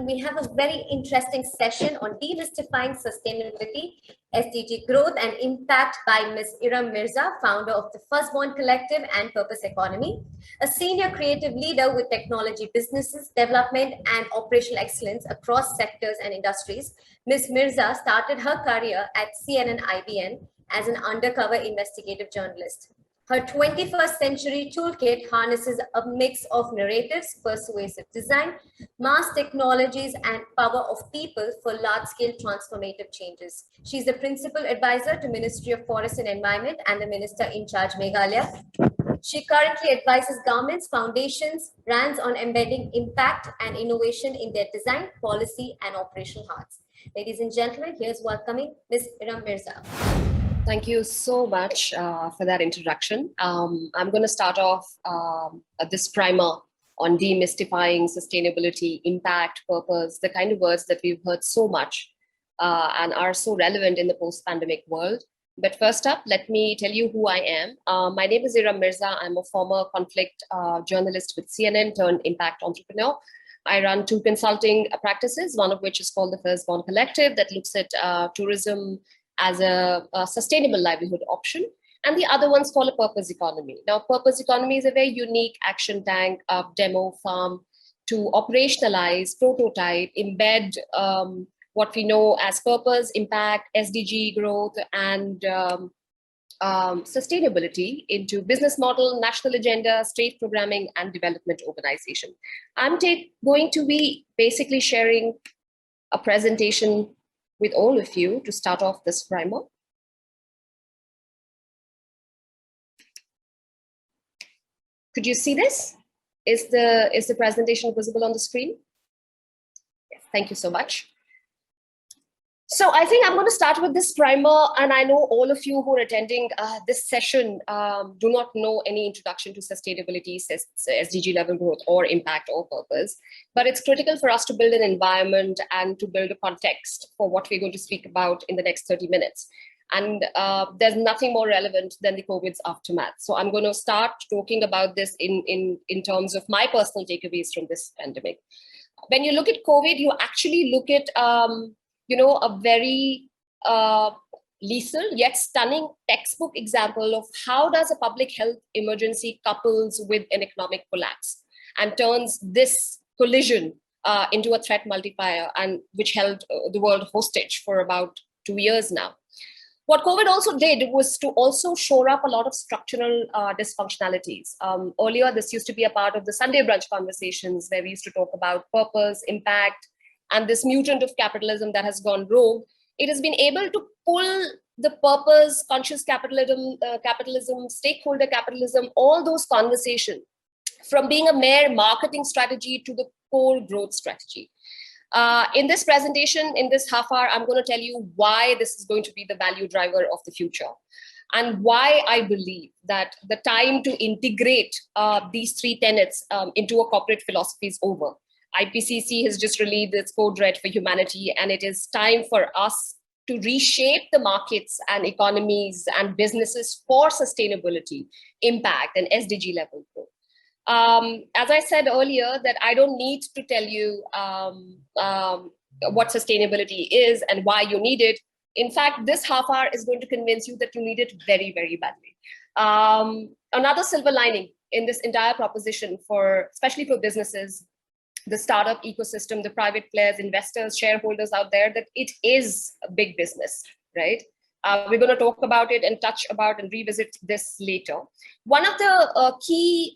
we have a very interesting session on demystifying sustainability, SDG growth and impact by Ms. Iram Mirza, founder of the Firstborn Collective and Purpose Economy, a senior creative leader with technology businesses, development and operational excellence across sectors and industries. Ms. Mirza started her career at CNN IBN as an undercover investigative journalist. Her 21st century toolkit harnesses a mix of narratives, persuasive design, mass technologies, and power of people for large-scale transformative changes. She's the principal advisor to Ministry of Forest and Environment and the Minister in charge, Meghalaya. She currently advises governments, foundations, brands on embedding impact and innovation in their design, policy, and operational hearts. Ladies and gentlemen, here's welcoming Ms. Iram Mirza. Thank you so much for that introduction. I'm going to start off this primer on demystifying sustainability, impact, purpose, the kind of words that we've heard so much and are so relevant in the post-pandemic world. But first up, let me tell you who I am. My name is Iram Mirza. I'm a former conflict journalist with CNN turned impact entrepreneur. I run two consulting practices, one of which is called the Firstborn Collective that looks at tourism as a sustainable livelihood option. And the other one's called a purpose economy. Now, purpose economy is a very unique action tank, demo farm to operationalize, prototype, embed what we know as purpose, impact, SDG growth, and sustainability into business model, national agenda, state programming, and development organization. I'm going to be basically sharing a presentation with all of you to start off this primer. Could you see this? Is the presentation visible on the screen? Yes, thank you so much. So I think I'm going to start with this primer, and I know all of you who are attending this session do not know any introduction to sustainability, SDG level growth, or impact or purpose, but it's critical for us to build an environment and to build a context for what we're going to speak about in the next 30 minutes. And there's nothing more relevant than the COVID's aftermath. So I'm going to start talking about this in terms of my personal takeaways from this pandemic. When you look at COVID, you actually look at a very lethal yet stunning textbook example of how does a public health emergency couples with an economic collapse and turns this collision into a threat multiplier, and which held the world hostage for about 2 years now. What COVID also did was to also shore up a lot of structural dysfunctionalities. Earlier, this used to be a part of the Sunday brunch conversations where we used to talk about purpose, impact, and this mutant of capitalism that has gone rogue. It has been able to pull the purpose, conscious capitalism, stakeholder capitalism, all those conversations from being a mere marketing strategy to the core growth strategy. In this presentation, in this half hour, I'm going to tell you why this is going to be the value driver of the future and why I believe that the time to integrate these three tenets into a corporate philosophy is over. IPCC has just released its code red for humanity, and it is time for us to reshape the markets and economies and businesses for sustainability, impact, and SDG level growth. As I said earlier, that I don't need to tell you what sustainability is and why you need it. In fact, this half hour is going to convince you that you need it very, very badly. Another silver lining in this entire proposition, especially for businesses, the startup ecosystem, the private players, investors, shareholders out there, that it is a big business, right? We're going to talk about it and touch about and revisit this later. One of the key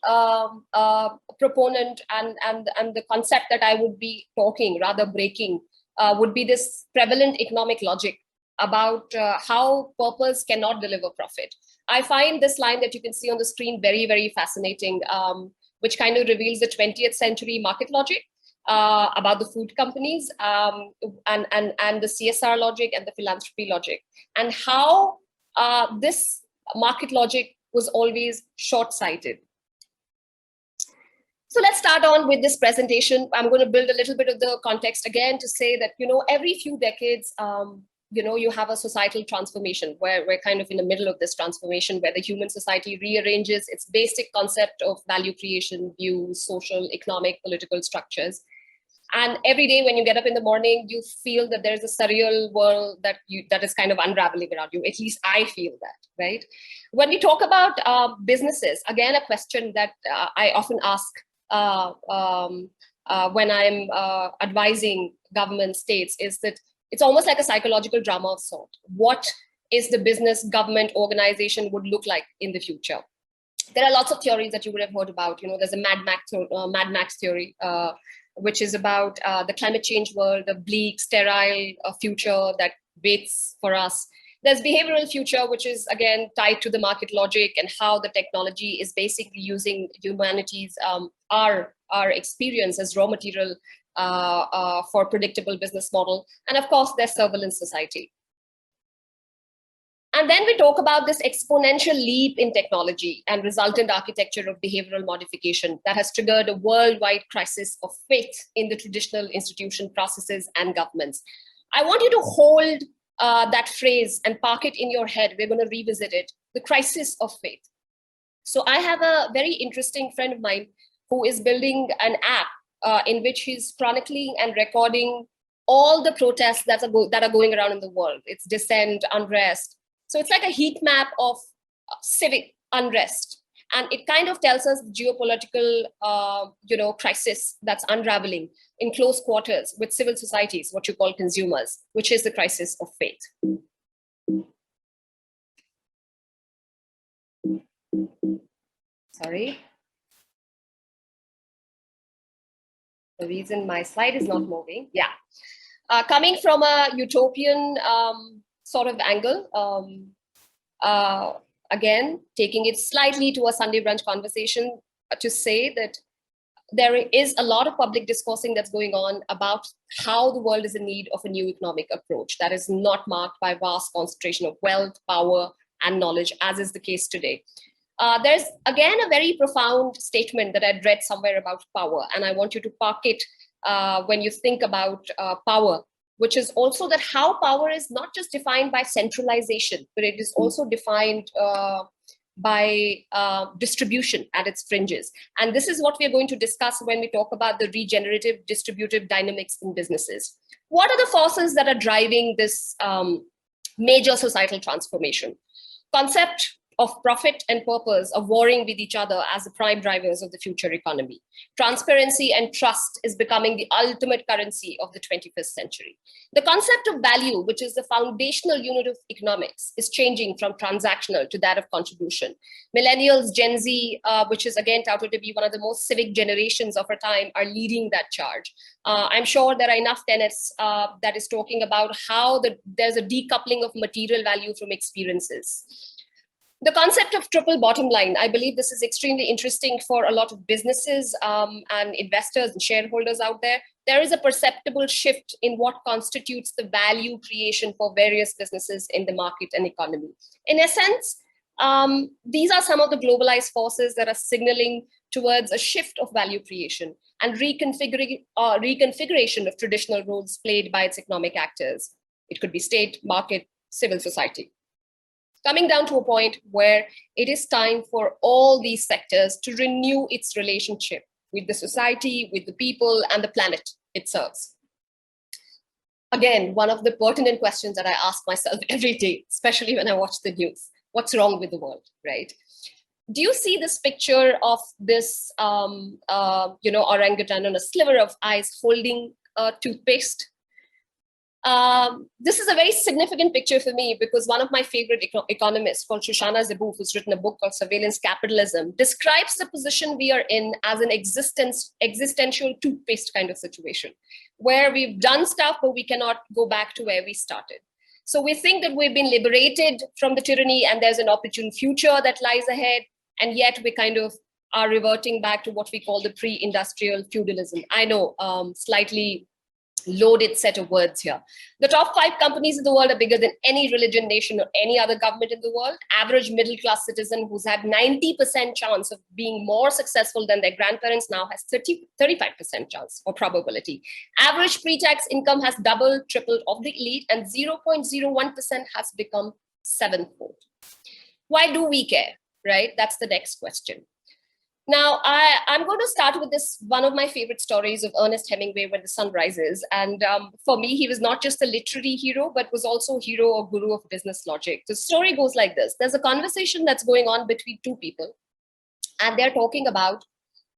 proponent and the concept that I would be talking, rather breaking, would be this prevalent economic logic about how purpose cannot deliver profit. I find this line that you can see on the screen very, very fascinating, which kind of reveals the 20th century market logic about the food companies and the CSR logic and the philanthropy logic, and how this market logic was always short-sighted. So let's start on with this presentation. I'm going to build a little bit of the context again to say that, every few decades, you have a societal transformation where we're kind of in the middle of this transformation where the human society rearranges its basic concept of value creation, views, social, economic, political structures. And every day when you get up in the morning, you feel that there's a surreal world that is kind of unraveling around you. At least I feel that, right? When we talk about businesses, again, a question that I often ask when I'm advising government states is that it's almost like a psychological drama of sort. What is the business government organization would look like in the future? There are lots of theories that you would have heard about. There's a Mad Max theory, which is about the climate change world, the bleak, sterile future that waits for us. There's behavioral future, which is, again, tied to the market logic and how the technology is basically using humanity's, our experience as raw material for predictable business model. And of course, there's surveillance society. And then we talk about this exponential leap in technology and resultant architecture of behavioral modification that has triggered a worldwide crisis of faith in the traditional institution, processes, and governments. I want you to hold that phrase and park it in your head. We're going to revisit it, the crisis of faith. So I have a very interesting friend of mine who is building an app in which he's chronicling and recording all the protests that are going around in the world. It's dissent, unrest. So it's like a heat map of civic unrest. And it kind of tells us the geopolitical crisis that's unraveling in close quarters with civil societies, what you call consumers, which is the crisis of faith. Sorry. The reason my slide is not moving. Yeah. Coming from a utopian sort of angle, again, taking it slightly to a Sunday brunch conversation to say that there is a lot of public discoursing that's going on about how the world is in need of a new economic approach that is not marked by vast concentration of wealth, power, and knowledge, as is the case today. There's, again, a very profound statement that I'd read somewhere about power, and I want you to park it when you think about power, which is also that how power is not just defined by centralization, but it is also defined by distribution at its fringes. And this is what we're going to discuss when we talk about the regenerative distributive dynamics in businesses. What are the forces that are driving this major societal transformation? Concept of profit and purpose are warring with each other as the prime drivers of the future economy. Transparency and trust is becoming the ultimate currency of the 21st century. The concept of value, which is the foundational unit of economics, is changing from transactional to that of contribution. Millennials, Gen Z, which is again touted to be one of the most civic generations of our time, are leading that charge. I'm sure there are enough tenets that is talking about how there's a decoupling of material value from experiences. The concept of triple bottom line, I believe this is extremely interesting for a lot of businesses and investors and shareholders out there. There is a perceptible shift in what constitutes the value creation for various businesses in the market and economy. In essence, these are some of the globalized forces that are signaling towards a shift of value creation and reconfiguration of traditional roles played by its economic actors. It could be state, market, civil society. Coming down to a point where it is time for all these sectors to renew its relationship with the society, with the people, and the planet it serves. Again, one of the pertinent questions that I ask myself every day, especially when I watch the news: what's wrong with the world, right? Do you see this picture of this orangutan on a sliver of ice holding toothpaste? This is a very significant picture for me because one of my favorite economists called Shoshana Zuboff, who's written a book called Surveillance Capitalism, describes the position we are in as an existential toothpaste kind of situation, where we've done stuff, but we cannot go back to where we started. So we think that we've been liberated from the tyranny and there's an opportune future that lies ahead, and yet we kind of are reverting back to what we call the pre-industrial feudalism. I know, slightly loaded set of words here. The top 5 companies in the world are bigger than any religion, nation, or any other government in the world. Average middle-class citizen who's had 90% chance of being more successful than their grandparents now has 35% chance or probability. Average pre-tax income has doubled, tripled of the elite, and 0.01% has become 7-fold. Why do we care, right? That's the next question. Now, I'm going to start with this, one of my favorite stories of Ernest Hemingway, When the Sun Rises. And for me, he was not just a literary hero, but was also a hero or guru of business logic. The story goes like this. There's a conversation that's going on between two people, and they're talking about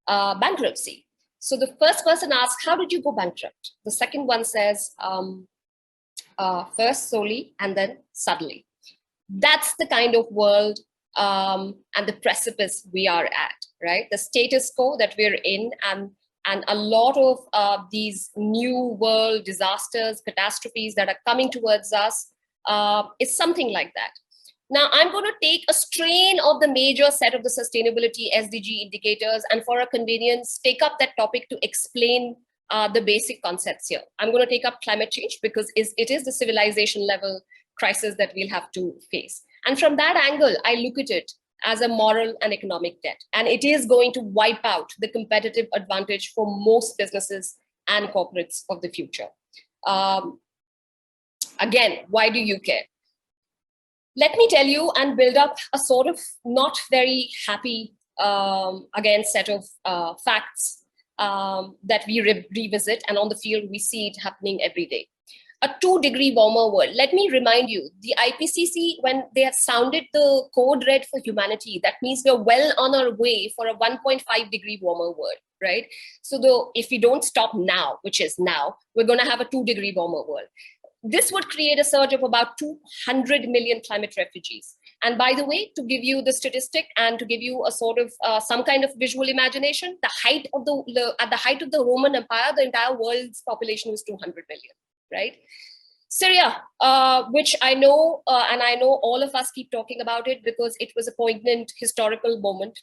bankruptcy. So the first person asks, how did you go bankrupt? The second one says, first solely and then suddenly. That's the kind of world and the precipice we are at, right? The status quo that we're in, and a lot of these new world disasters, catastrophes that are coming towards us is something like that. Now, I'm going to take a strain of the major set of the sustainability SDG indicators, and for a convenience, take up that topic to explain the basic concepts here. I'm going to take up climate change because it is the civilization level crisis that we'll have to face. And from that angle, I look at it as a moral and economic debt. And it is going to wipe out the competitive advantage for most businesses and corporates of the future. Again, why do you care? Let me tell you and build up a sort of not very happy, again, set of facts that we revisit, and on the field, we see it happening every day. A 2-degree warmer world. Let me remind you, the IPCC, when they have sounded the code red for humanity, that means we're well on our way for a 1.5-degree warmer world, right? So if we don't stop now, which is now, we're going to have a 2-degree warmer world. This would create a surge of about 200 million climate refugees. And by the way, to give you the statistic and to give you a sort of some kind of visual imagination, at the height of the Roman Empire, the entire world's population was 200 million. Right? Syria, which I know, and I know all of us keep talking about it because it was a poignant historical moment,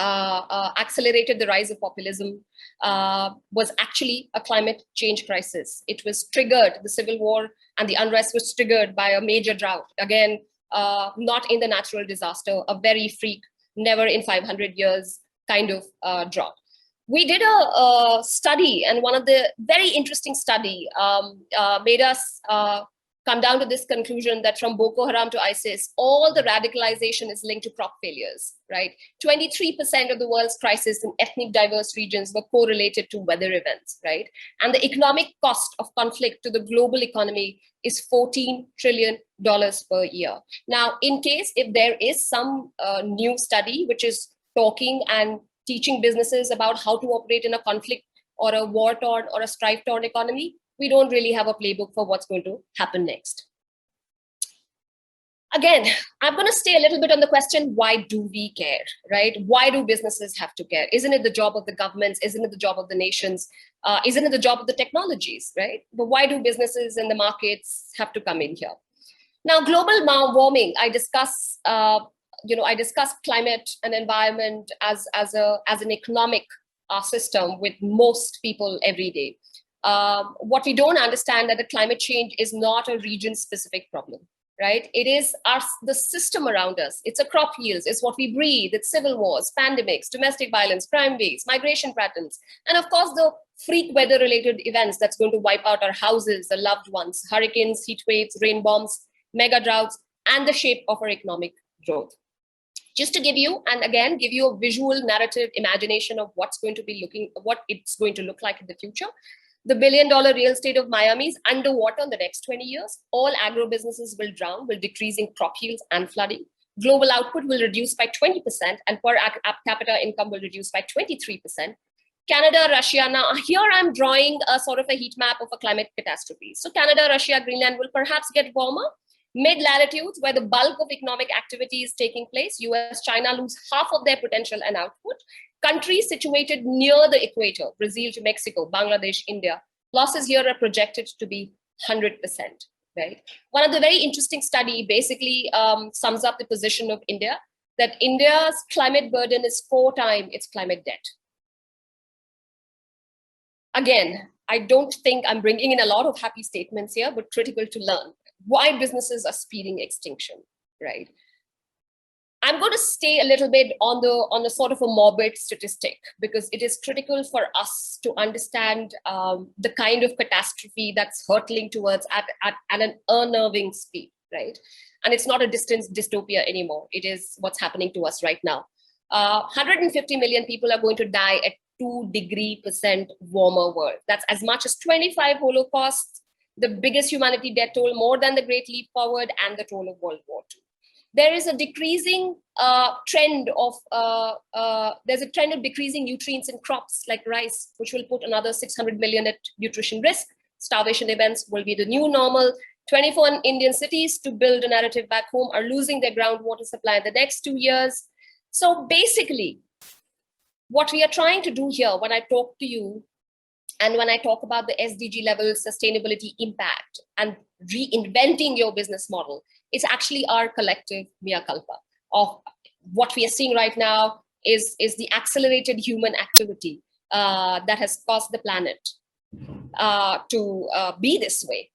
accelerated the rise of populism, was actually a climate change crisis. It was triggered, the civil war and the unrest was triggered by a major drought. Again, not in the natural disaster, a very freak, never in 500 years kind of drought. We did a study, and one of the very interesting study made us come down to this conclusion that from Boko Haram to ISIS, all the radicalization is linked to crop failures, right? 23% of the world's crisis in ethnic diverse regions were correlated to weather events, right? And the economic cost of conflict to the global economy is $14 trillion per year. Now, in case if there is some new study which is talking and teaching businesses about how to operate in a conflict or a war-torn or a strife-torn economy, we don't really have a playbook for what's going to happen next. Again, I'm going to stay a little bit on the question, why do we care, right? Why do businesses have to care? Isn't it the job of the governments? Isn't it the job of the nations? Isn't it the job of the technologies, right? But why do businesses and the markets have to come in here? Now, global warming, I discuss climate and environment as an economic system with most people every day. What we don't understand that the climate change is not a region-specific problem, right? It is the system around us. It's a crop yields, it's what we breathe, it's civil wars, pandemics, domestic violence, crime waves, migration patterns, and of course the freak weather-related events that's going to wipe out our houses, our loved ones, hurricanes, heat waves, rain bombs, mega droughts, and the shape of our economic growth. Just to give you, and again, give you a visual narrative imagination of what it's going to look like in the future. The billion-dollar real estate of Miami is underwater in the next 20 years. All agro businesses will drown, will decrease in crop yields and flooding. Global output will reduce by 20%, and per capita income will reduce by 23%. Canada, Russia, now here I'm drawing a sort of a heat map of a climate catastrophe. So Canada, Russia, Greenland will perhaps get warmer. Mid-latitudes, where the bulk of economic activity is taking place, US, China lose half of their potential and output. Countries situated near the equator, Brazil to Mexico, Bangladesh, India, losses here are projected to be 100%, right? One of the very interesting study basically sums up the position of India, that India's climate burden is 4 times its climate debt. Again, I don't think I'm bringing in a lot of happy statements here, but critical to learn. Why businesses are speeding extinction, right? I'm going to stay a little bit on the sort of a morbid statistic because it is critical for us to understand the kind of catastrophe that's hurtling towards at an unnerving speed, right? And it's not a distant dystopia anymore. It is what's happening to us right now. 150 million people are going to die at 2% warmer world. That's as much as 25 Holocausts, the biggest humanity death toll, more than the Great Leap Forward and the toll of World War II. There is a decreasing trend of decreasing nutrients in crops like rice, which will put another 600 million at nutrition risk. Starvation events will be the new normal. 24 Indian cities, to build a narrative back home, are losing their groundwater supply in the next 2 years. So basically, what we are trying to do here when I talk to you and when I talk about the SDG level sustainability impact and reinventing your business model, it's actually our collective mea culpa of what we are seeing right now is the accelerated human activity that has caused the planet to be this way.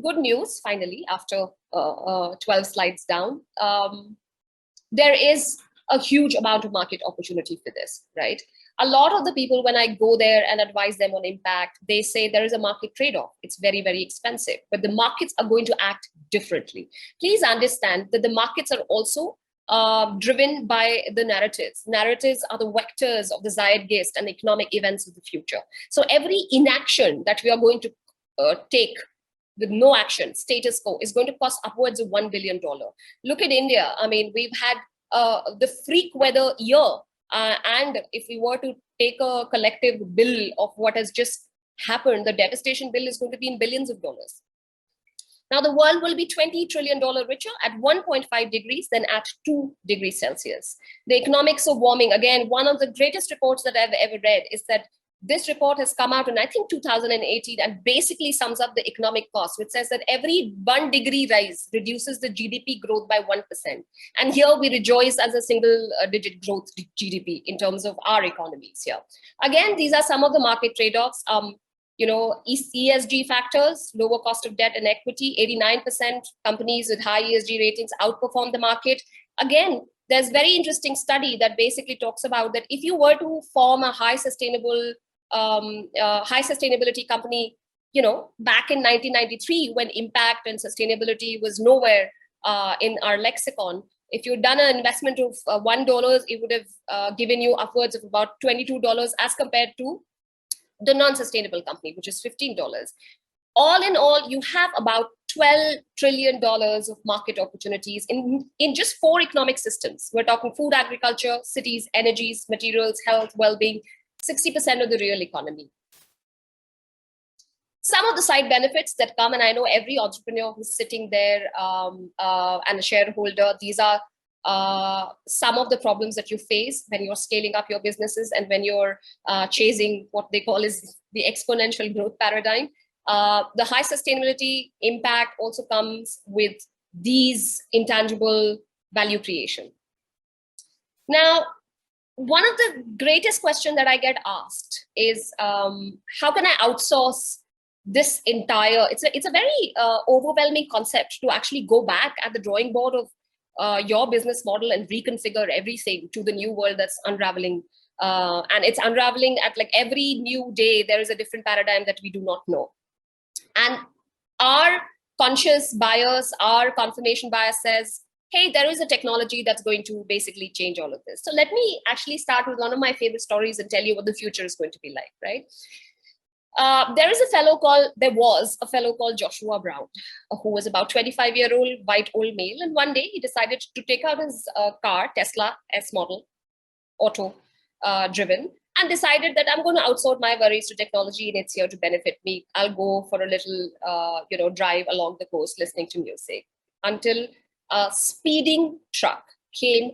Good news, finally, after 12 slides down, there is a huge amount of market opportunity for this, right? A lot of the people, when I go there and advise them on impact, they say there is a market trade-off. It's very, very expensive, but the markets are going to act differently. Please understand that the markets are also driven by the narratives. Narratives are the vectors of the zeitgeist and economic events of the future. So every inaction that we are going to take with no action, status quo, is going to cost upwards of $1 billion. Look at India. I mean, we've had the freak weather year. And if we were to take a collective bill of what has just happened, the devastation bill is going to be in billions of dollars. Now, the world will be $20 trillion richer at 1.5 degrees than at 2 degrees Celsius. The economics of warming, again, one of the greatest reports that I've ever read is that this report has come out in, I think, 2018, and basically sums up the economic cost, which says that every 1 degree rise reduces the GDP growth by 1%. And here we rejoice as a single-digit growth GDP in terms of our economies here. Again, these are some of the market trade-offs. ESG factors, lower cost of debt and equity, 89% companies with high ESG ratings outperform the market. Again, there's a very interesting study that basically talks about that if you were to form a high sustainability company, back in 1993, when impact and sustainability was nowhere in our lexicon, if you'd done an investment of $1, it would have given you upwards of about $22 as compared to the non-sustainable company, which is $15. All in all, you have about $12 trillion of market opportunities in just 4 economic systems. We're talking food, agriculture, cities, energies, materials, health, well-being, 60% of the real economy. Some of the side benefits that come, and I know every entrepreneur who's sitting there and a shareholder, these are some of the problems that you face when you're scaling up your businesses and when you're chasing what they call is the exponential growth paradigm. The high sustainability impact also comes with these intangible value creation. Now, one of the greatest questions that I get asked is, how can I outsource this entire, it's a very overwhelming concept to actually go back at the drawing board of your business model and reconfigure everything to the new world that's unraveling. And it's unraveling at like every new day, there is a different paradigm that we do not know. And our conscious bias, our confirmation bias says, hey, there is a technology that's going to basically change all of this. So let me actually start with one of my favorite stories and tell you what the future is going to be like, right? There was a fellow called Joshua Brown, who was about 25-year-old white old male. And one day he decided to take out his car, Tesla S model, auto driven, and decided that I'm going to outsource my worries to technology and it's here to benefit me. I'll go for a little, drive along the coast listening to music, until a speeding truck came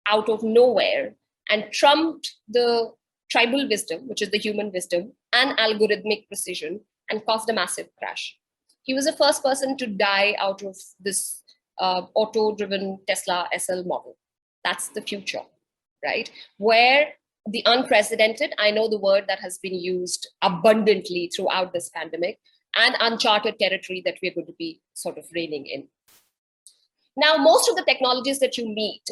out of nowhere and trumped the tribal wisdom, which is the human wisdom, and algorithmic precision, and caused a massive crash. He was the first person to die out of this auto-driven Tesla SL model. That's the future, right? Where the unprecedented, I know the word that has been used abundantly throughout this pandemic, and uncharted territory that we're going to be sort of reigning in. Now, most of the technologies that you meet,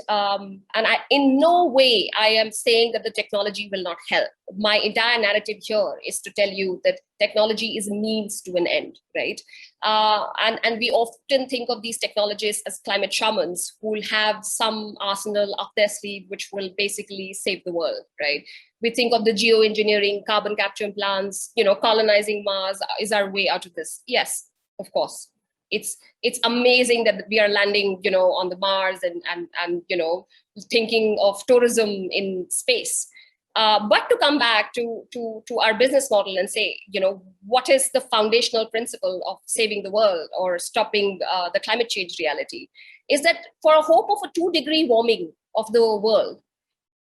in no way I am saying that the technology will not help. My entire narrative here is to tell you that technology is a means to an end, right? And we often think of these technologies as climate shamans who will have some arsenal up their sleeve, which will basically save the world, right? We think of the geoengineering, carbon capture plants, colonizing Mars is our way out of this. Yes, of course. It's amazing that we are landing, on the Mars and thinking of tourism in space. But to come back to our business model and say, what is the foundational principle of saving the world or stopping the climate change reality, is that for a hope of a 2-degree warming of the world,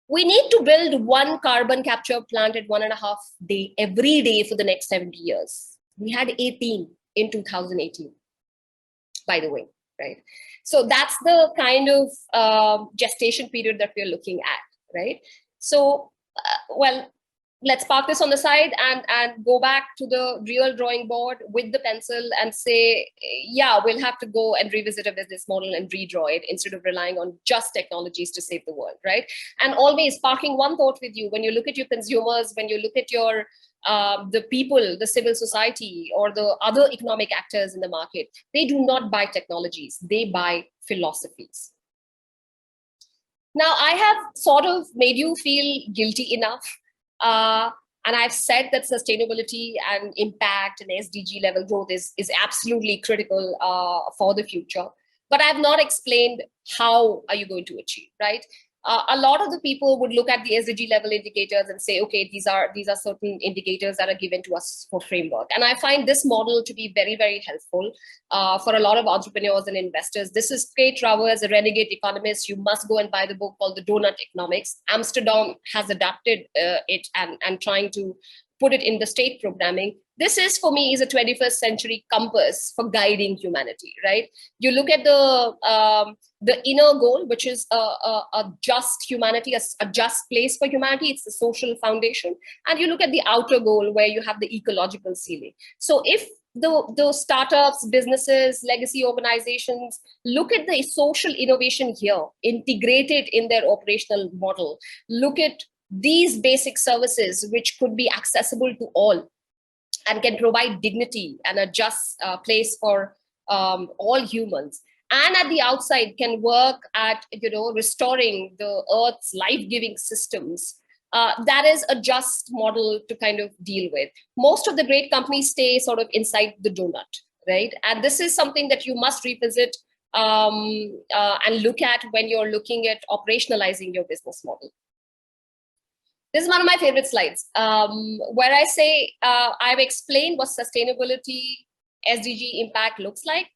we need to build one carbon capture plant at 1.5 day every day for the next 70 years. We had 18 in 2018. By the way, right? So that's the kind of gestation period that we're looking at, right? So, well, let's park this on the side and go back to the real drawing board with the pencil and say, yeah, we'll have to go and revisit a business model and redraw it instead of relying on just technologies to save the world, right? And always parking one thought with you, when you look at your consumers, when you look at your the people, the civil society, or the other economic actors in the market, they do not buy technologies, they buy philosophies. Now, I have sort of made you feel guilty enough, and I've said that sustainability and impact and SDG level growth is absolutely critical for the future. But I've not explained how are you going to achieve, right? A lot of the people would look at the SDG level indicators and say, okay, these are certain indicators that are given to us for framework. And I find this model to be very, very helpful for a lot of entrepreneurs and investors. This is Kate Rawor's, a renegade economist. You must go and buy the book called The Donut Economics. Amsterdam has adapted it and trying to put it in the state programming. This is, for me, is a 21st century compass for guiding humanity, right? You look at the inner goal, which is a just humanity, a just place for humanity. It's the social foundation. And you look at the outer goal where you have the ecological ceiling. So if the startups, businesses, legacy organizations look at the social innovation here, integrated in their operational model, look at these basic services, which could be accessible to all and can provide dignity and a just place for all humans, and at the outside can work at restoring the Earth's life-giving systems. That is a just model to kind of deal with. Most of the great companies stay sort of inside the donut, right? And this is something that you must revisit and look at when you're looking at operationalizing your business model. This is one of my favorite slides, where I say I've explained what sustainability, SDG impact looks like.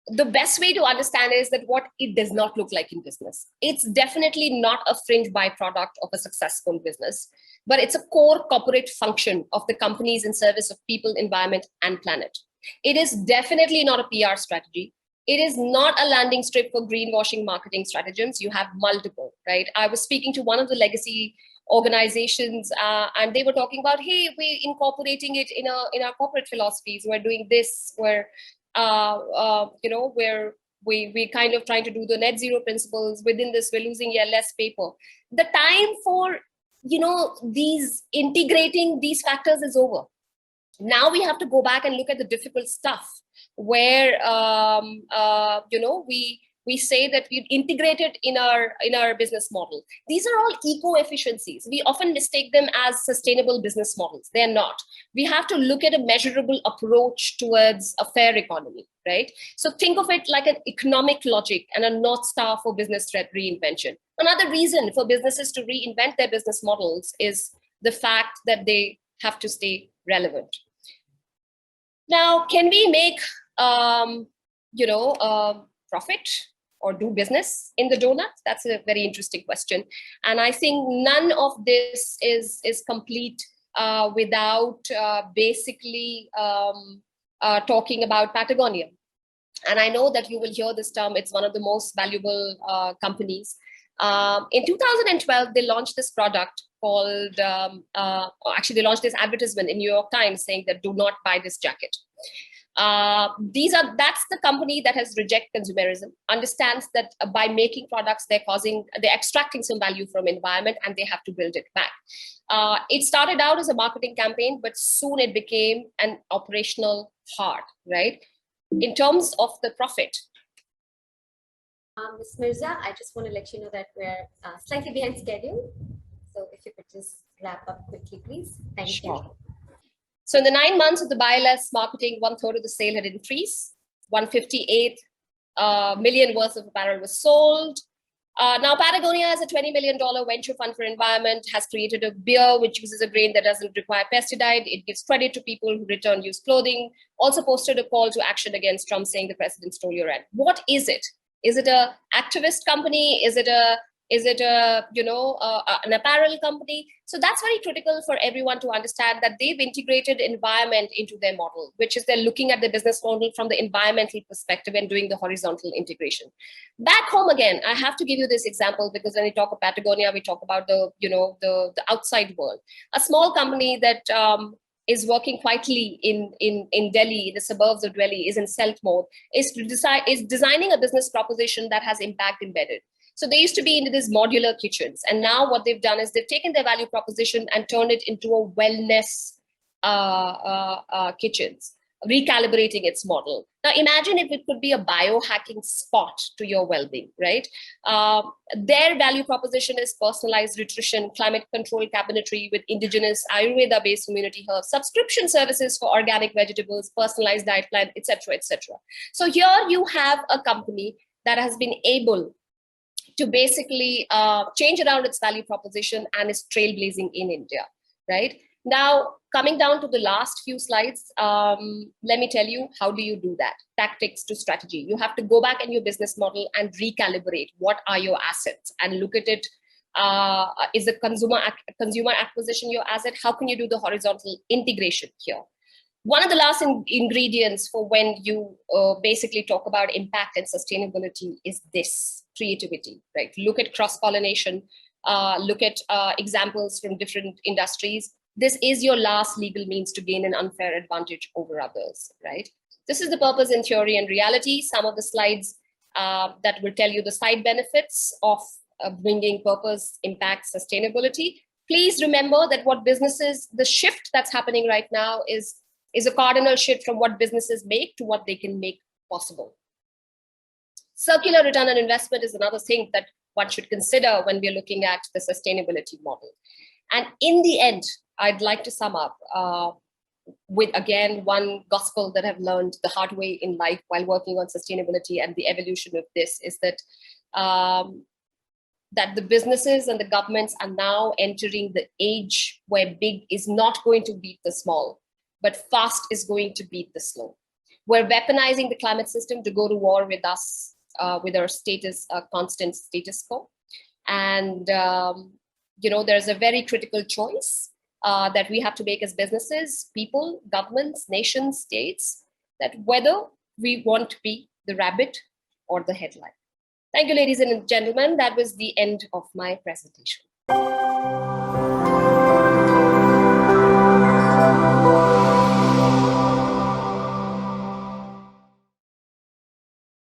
The best way to understand is that what it does not look like in business. It's definitely not a fringe byproduct of a successful business, but it's a core corporate function of the companies in service of people, environment, and planet. It is definitely not a PR strategy. It is not a landing strip for greenwashing marketing stratagems. You have multiple, right? I was speaking to one of the legacy organizations, and they were talking about, hey, we're incorporating it in our corporate philosophies. We're doing this. We're we're kind of trying to do the net zero principles. Within this, we're losing less paper. The time for these integrating these factors is over. Now we have to go back and look at the difficult stuff, where we say that we've integrated in our business model. These are all eco-efficiencies. We often mistake them as sustainable business models. They're not. We have to look at a measurable approach towards a fair economy, right? So think of it like an economic logic and a North Star for business reinvention. Another reason for businesses to reinvent their business models is the fact that they have to stay relevant. Now, can we make profit or do business in the donut? That's a very interesting question. And I think none of this is complete without basically talking about Patagonia. And I know that you will hear this term. It's one of the most valuable companies. In 2012, they launched this product called, actually they launched this advertisement in New York Times saying that do not buy this jacket. That's the company that has rejected consumerism, understands that by making products, they're extracting some value from environment and they have to build it back. It started out as a marketing campaign, but soon it became an operational heart, right? In terms of the profit. Ms. Mirza, I just want to let you know that we're slightly behind schedule. So if you could just wrap up quickly, please. Thank you. So in the 9 months of the buy less marketing, 1/3 of the sale had increased. 158 million worth of apparel was sold. Now Patagonia has a $20 million venture fund for environment, has created a beer which uses a grain that doesn't require pesticide. It gives credit to people who return used clothing. Also posted a call to action against Trump, saying the president stole your ad. What is it? Is it a activist company? Is it an apparel company? So that's very critical for everyone to understand, that they've integrated environment into their model, which is they're looking at the business model from the environmental perspective and doing the horizontal integration. Back home again, I have to give you this example because when we talk of Patagonia, we talk about the outside world. A small company that is working quietly in Delhi, the suburbs of Delhi, is in stealth mode, is designing a business proposition that has impact embedded. So they used to be into these modular kitchens. And now what they've done is they've taken their value proposition and turned it into a wellness kitchens, recalibrating its model. Now imagine if it could be a biohacking spot to your well-being, right? Their value proposition is personalized nutrition, climate control cabinetry with indigenous Ayurveda-based community herbs, subscription services for organic vegetables, personalized diet plan, etc., etc. So here you have a company that has been able to basically change around its value proposition and is trailblazing in India, right? Now, coming down to the last few slides, let me tell you, how do you do that? Tactics to strategy. You have to go back in your business model and recalibrate what are your assets and look at it. Is the consumer acquisition your asset? How can you do the horizontal integration here? One of the last ingredients for when you basically talk about impact and sustainability is this, creativity, right? Look at cross-pollination, look at examples from different industries. This is your last legal means to gain an unfair advantage over others, right? This is the purpose in theory and reality. Some of the slides that will tell you the side benefits of bringing purpose, impact, sustainability. Please remember that what businesses, the shift that's happening right now is a cardinal shift from what businesses make to what they can make possible. Circular return on investment is another thing that one should consider when we're looking at the sustainability model. And in the end, I'd like to sum up with, again, one gospel that I've learned the hard way in life while working on sustainability and the evolution of this is that that the businesses and the governments are now entering the age where big is not going to beat the small, but fast is going to beat the slow. We're weaponizing the climate system to go to war with us, with our constant status quo. And, there's a very critical choice that we have to make as businesses, people, governments, nations, states, that whether we want to be the rabbit or the headline. Thank you, ladies and gentlemen. That was the end of my presentation.